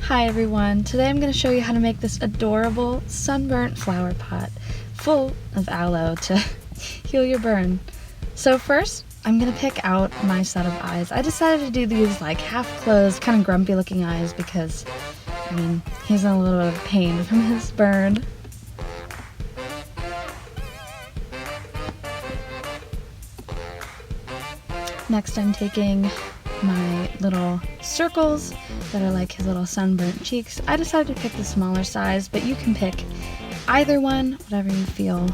Hi everyone, today I'm going to show you how to make this adorable sunburnt flower pot full of aloe to heal your burn. So first, I'm going to pick out my set of eyes. I decided to do these like half closed, kind of grumpy looking eyes because, he's in a little bit of pain from his burn. Next I'm taking my little circles that are like his little sunburnt cheeks. I decided to pick the smaller size, but you can pick either one, whatever you feel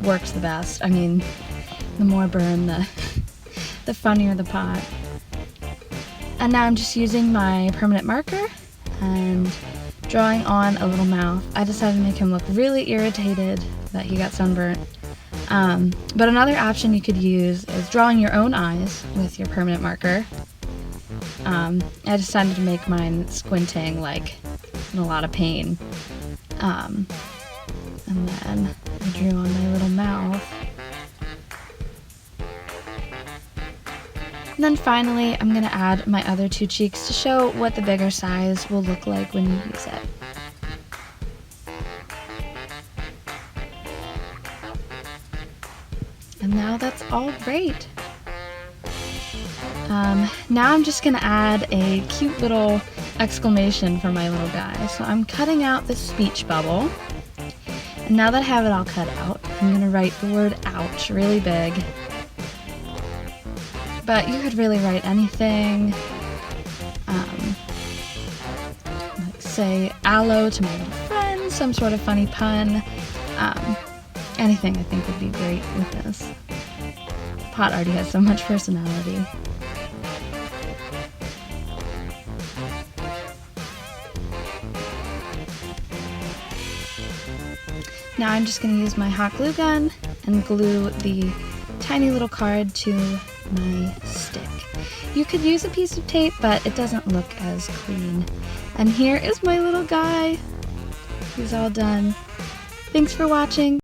works the best. The more burn, the funnier the pot. And now I'm just using my permanent marker and drawing on a little mouth. I decided to make him look really irritated that he got sunburnt. But another option you could use is drawing your own eyes with your permanent marker. I decided to make mine squinting, like in a lot of pain. And then I drew on my little mouth. And then finally, I'm going to add my other two cheeks to show what the bigger size will look like when you use it. And now that's all great. Now I'm just going to add a cute little exclamation for my little guy. So I'm cutting out the speech bubble. And now that I have it all cut out, I'm going to write the word ouch really big. But you could really write anything. Like say aloe to my little friend, some sort of funny pun. Anything I think would be great with this. Pot already has so much personality. Now I'm just going to use my hot glue gun and glue the tiny little card to my stick. You could use a piece of tape, but it doesn't look as clean. And here is my little guy. He's all done. Thanks for watching.